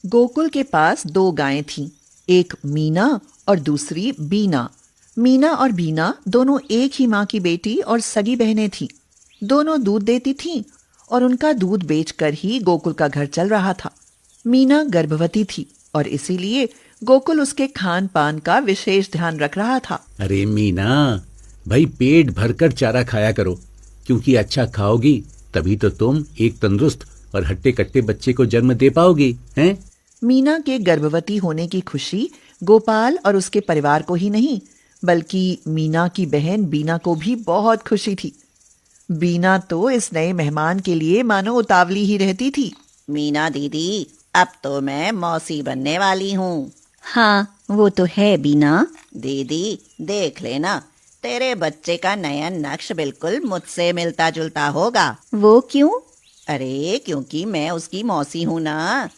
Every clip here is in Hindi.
गोकुल के पास दो गायें थीं, एक मीना और दूसरी बीना। मीना और बीना दोनों एक ही माँ की बेटी और सगी बहनें थीं। दोनों दूध देती थीं और उनका दूध बेचकर ही गोकुल का घर चल रहा था। मीना गर्भवती थी और इसीलिए गोकुल उसके खान पान का विशेष ध्यान रख रहा था। अरे मीना, भाई पेट भरकर चारा खाया करो, क्योंकि अच्छा खाओगी तभी तो तुम एक तंदुरुस्त और हट्टे कट्टे बच्चे को जन्म दे पाओगी, हैं? मीना के गर्भवती होने की खुशी गोपाल और उसके परिवार को ही नहीं, बल्कि मीना की बहन बीना को भी बहुत खुशी थी। बीना तो इस नए मेहमान के लिए मानो उतावली ही रहती थी। मीना दीदी, अब तो मैं मौसी बनने वाली हूँ। हाँ, वो तो है बीना। दीदी देख लेना, तेरे बच्चे का नया नक्श बिल्कुल मुझसे मिलता जुलता होगा। वो क्यों? अरे क्योंकि मैं उसकी मौसी हूँ ना।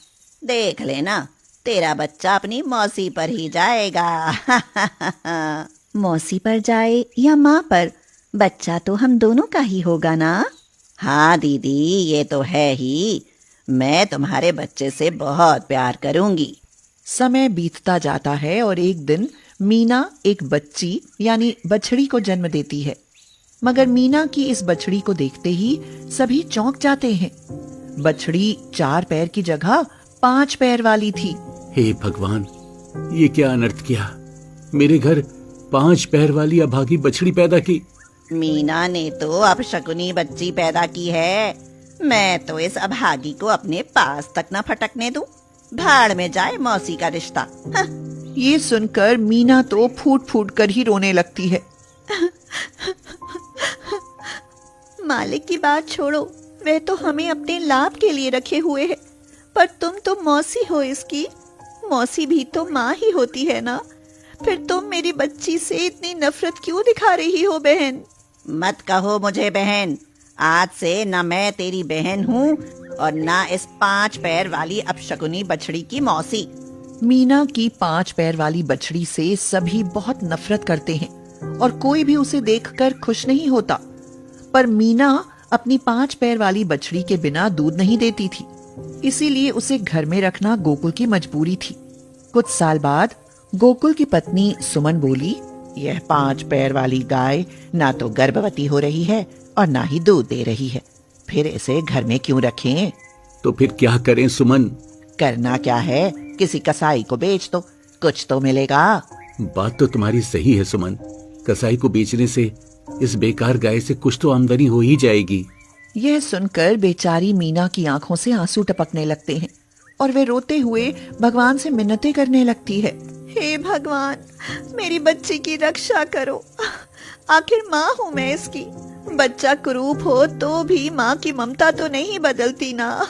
देख लेना, तेरा बच्चा अपनी मौसी पर ही जाएगा। मौसी पर जाए या माँ पर, बच्चा तो हम दोनों का ही होगा ना। हाँ दीदी, ये तो है ही। मैं तुम्हारे बच्चे से बहुत प्यार करूंगी। समय बीतता जाता है और एक दिन मीना एक बच्ची यानी बछड़ी को जन्म देती है। मगर मीना की इस बछड़ी को देखते ही सभी चौंक जाते हैं। बछड़ी 4 पैर की जगह 5 पैर वाली थी। हे भगवान, ये क्या अनर्थ किया। मेरे घर 5 पैर वाली अभागी बछड़ी पैदा की। मीना ने तो अपशकुनी बच्ची पैदा की है। मैं तो इस अभागी को अपने पास तक न फटकने दूं। भाड़ में जाए मौसी का रिश्ता। ये सुनकर मीना तो फूट फूट कर ही रोने लगती है। मालिक की बात छोड़ो, वे तो हमें अपने लाभ के लिए रखे हुए हैं, पर तुम तो मौसी हो इसकी। मौसी भी तो माँ ही होती है ना। फिर तुम मेरी बच्ची से इतनी नफरत क्यों दिखा रही हो बहन? मत कहो मुझे बहन। आज से न मैं तेरी बहन हूँ और न इस 5 पैर वाली अपशकुनी बछड़ी की मौसी। मीना की 5 पैर वाली बछड़ी से सभी बहुत नफरत करते हैं और कोई भी उसे देखकर खुश नहीं होता। पर मीना अपनी 5 पैर वाली बछड़ी के बिना दूध नहीं देती थी, इसीलिए उसे घर में रखना गोकुल की मजबूरी थी। कुछ साल बाद गोकुल की पत्नी सुमन बोली, यह 5 पैर वाली गाय ना तो गर्भवती हो रही है और ना ही दूध दे रही है, फिर इसे घर में क्यों रखें? तो फिर क्या करें सुमन? करना क्या है, किसी कसाई को बेच दो, कुछ तो मिलेगा। बात तो तुम्हारी सही है सुमन। कसाई को बेचने से इस बेकार गाय से कुछ तो आमदनी हो ही जाएगी। यह सुनकर बेचारी मीना की आंखों से आंसू टपकने लगते हैं और वे रोते हुए भगवान से मिन्नतें करने लगती है। हे भगवान, मेरी बच्ची की रक्षा करो। आखिर माँ हूँ मैं इसकी। बच्चा कुरूप हो तो भी माँ की ममता तो नहीं बदलती ना।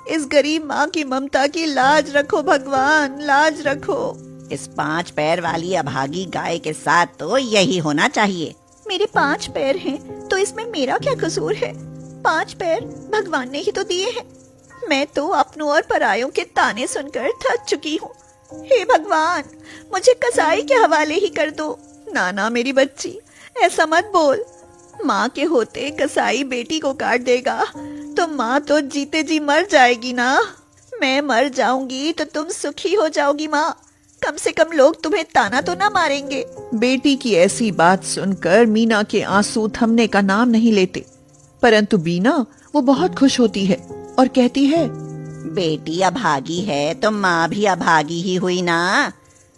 इस गरीब माँ की ममता की लाज रखो भगवान, लाज रखो। इस 5 पैर वाली अभागी गाय के साथ तो यही होना चाहिए। मेरे 5 पैर हैं तो इसमें मेरा क्या कसूर है? 5 पैर भगवान ने ही तो दिए हैं। मैं तो अपनों और परायों के ताने सुनकर थक चुकी हूँ। हे भगवान, मुझे कसाई के हवाले ही कर दो। नाना मेरी बच्ची, ऐसा मत बोल। माँ के होते कसाई बेटी को काट देगा तो माँ तो जीते जी मर जाएगी ना। मैं मर जाऊंगी तो तुम सुखी हो जाओगी माँ। कम से कम लोग तुम्हें ताना तो ना मारेंगे। बेटी की ऐसी बात सुनकर मीना के आंसू थमने का नाम नहीं लेते, परंतु बीना वो बहुत खुश होती है और कहती है, बेटी अभागी है तो माँ भी अभागी ही हुई ना।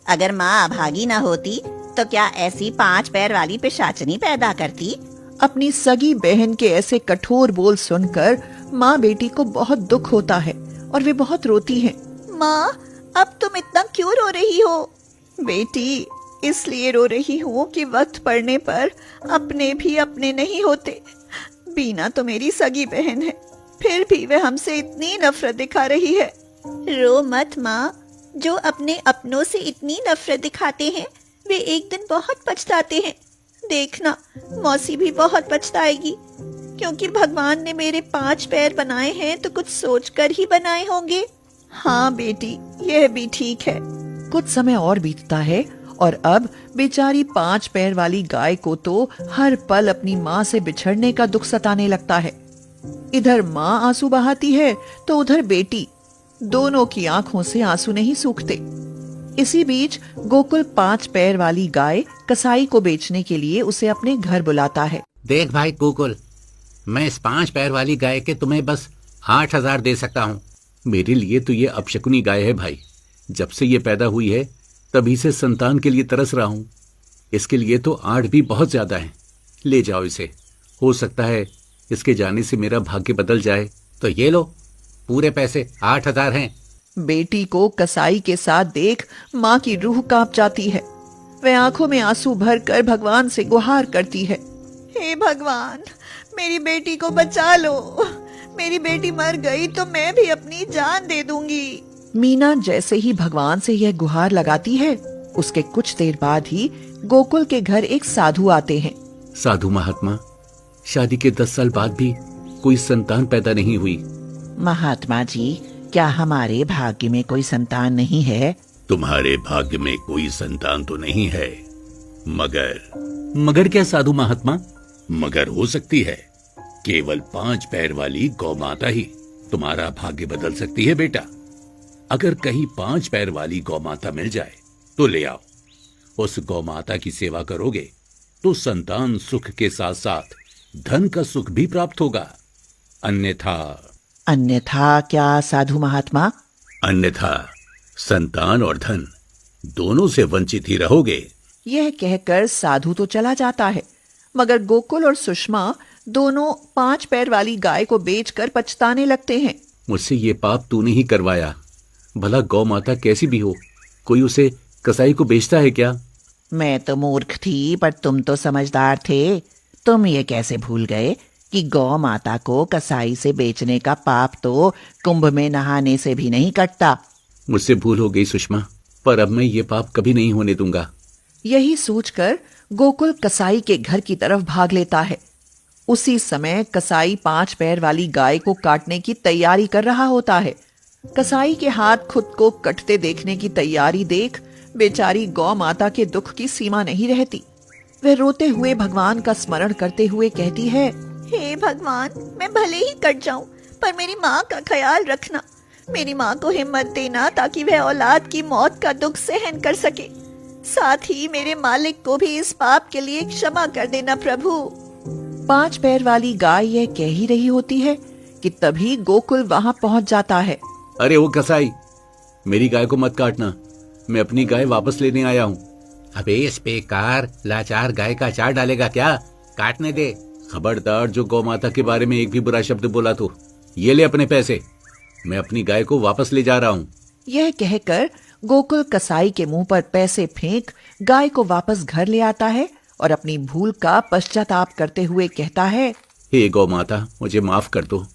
अगर माँ अभागी ना होती तो क्या ऐसी 5 पैर वाली पिशाचनी पैदा करती? अपनी सगी बहन के ऐसे कठोर बोल सुनकर माँ बेटी को बहुत दुख होता है और वे बहुत रोती हैं। माँ, अब तुम इतना क्यों रो रही हो? बेटी, इसलिए रो रही हूँ कि वक्त पड़ने पर अपने भी अपने नहीं होते। बीना तो मेरी सगी बहन है, फिर भी वह हमसे इतनी नफरत दिखा रही है। रो मत माँ, जो अपने अपनों से इतनी नफरत दिखाते हैं वे एक दिन बहुत पछताते हैं। देखना, मौसी भी बहुत पछताएगी, क्योंकि भगवान ने मेरे 5 पैर बनाए हैं तो कुछ सोचकर ही बनाए होंगे। हाँ बेटी, यह भी ठीक है। कुछ समय और बीतता है और अब बेचारी 5 पैर वाली गाय को तो हर पल अपनी माँ से बिछड़ने का दुख सताने लगता है। इधर माँ आंसू बहाती है तो उधर बेटी। दोनों की आंखों से आंसू नहीं सूखते। इसी बीच गोकुल 5 पैर वाली गाय कसाई को बेचने के लिए उसे अपने घर बुलाता है। देख भाई गोकुल, मैं इस 5 पैर वाली गाय के तुम्हें बस 8,000 दे सकता हूँ। मेरे लिए तो ये अपशकुनी गाय है भाई। जब से ये पैदा हुई है तभी से संतान के लिए तरस रहा हूँ। इसके लिए तो 8 भी बहुत ज्यादा है। ले जाओ इसे, हो सकता है इसके जाने से मेरा भाग्य बदल जाए। तो ये लो, पूरे पैसे 8,000 हैं। बेटी को कसाई के साथ देख माँ की रूह कांप जाती है। वह आंखों में आंसू भरकर भगवान से गुहार करती है। हे भगवान, मेरी बेटी को बचा लो। मेरी बेटी मर गई तो मैं भी अपनी जान दे दूंगी। मीना जैसे ही भगवान से यह गुहार लगाती है, उसके कुछ देर बाद ही गोकुल के घर एक साधु आते हैं। साधु महात्मा, शादी के 10 साल बाद भी कोई संतान पैदा नहीं हुई। महात्मा जी, क्या हमारे भाग्य में कोई संतान नहीं है? तुम्हारे भाग्य में कोई संतान तो नहीं है, मगर क्या साधु महात्मा? मगर हो सकती है। केवल 5 पैर वाली गौ माता ही तुम्हारा भाग्य बदल सकती है बेटा। अगर कहीं 5 पैर वाली गौ माता मिल जाए तो ले आओ। उस गौ माता की सेवा करोगे तो संतान सुख के साथ साथ धन का सुख भी प्राप्त होगा। अन्यथा क्या साधु महात्मा? अन्यथा संतान और धन दोनों से वंचित ही रहोगे। यह कहकर साधु तो चला जाता है, मगर गोकुल और सुषमा दोनों 5 पैर वाली गाय को बेचकर पछताने लगते हैं। मुझसे ये पाप तूने ही करवाया। भला गौ माता कैसी भी हो, कोई उसे कसाई को बेचता है क्या? मैं तो मूर्ख थी, पर तुम तो समझदार थे। तुम ये कैसे भूल गए कि गौ माता को कसाई से बेचने का पाप तो कुंभ में नहाने से भी नहीं कटता। मुझसे भूल हो गई सुषमा, पर अब मैं ये पाप कभी नहीं होने दूंगा। यही सोचकर गोकुल कसाई के घर की तरफ भाग लेता है। उसी समय कसाई 5 पैर वाली गाय को काटने की तैयारी कर रहा होता है। कसाई के हाथ खुद को कटते देखने की तैयारी देख बेचारी गौ माता के दुख की सीमा नहीं रहती। वह रोते हुए भगवान का स्मरण करते हुए कहती है, हे भगवान, मैं भले ही कट जाऊं, पर मेरी माँ का ख्याल रखना। मेरी माँ को हिम्मत देना ताकि वह औलाद की मौत का दुख सहन कर सके। साथ ही मेरे मालिक को भी इस पाप के लिए क्षमा कर देना प्रभु। 5 पैर वाली गाय यह कह ही रही होती है कि तभी गोकुल वहां पहुंच जाता है। अरे वो कसाई, मेरी गाय को मत काटना, मैं अपनी गाय वापस लेने आया हूँ। अबे इस बेकार लाचार गाय का अचार डालेगा क्या? काटने दे। खबरदार, जो गौ माता के बारे में एक भी बुरा शब्द बोला तो ये ले अपने पैसे। मैं अपनी गाय को वापस ले जा रहा हूँ। यह कहकर गोकुल कसाई के मुंह पर पैसे फेंक गाय को वापस घर ले आता है और अपनी भूल का पश्चाताप करते हुए कहता है, हे गौ माता, मुझे माफ कर दो।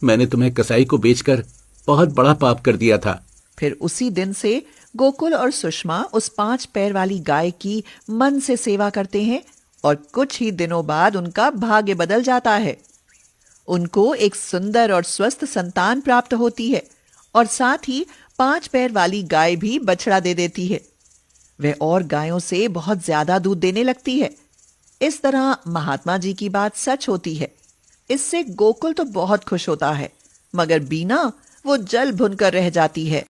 मैंने तुम्हें कसाई को बेचकर बहुत बड़ा पाप कर दिया था। फिर उसी दिन से गोकुल और सुषमा उस 5 पैर वाली गाय की मन से सेवा करते हैं और कुछ ही दिनों बाद उनका भाग्य बदल जाता है। उनको एक सुंदर और स्वस्थ संतान प्राप्त होती है और साथ ही 5 पैर वाली गाय भी बछड़ा दे देती है। वह और गायों से बहुत ज्यादा दूध देने लगती है। इस तरह महात्मा जी की बात सच होती है। इससे गोकुल तो बहुत खुश होता है, मगर बीना वो जल भुनकर रह जाती है।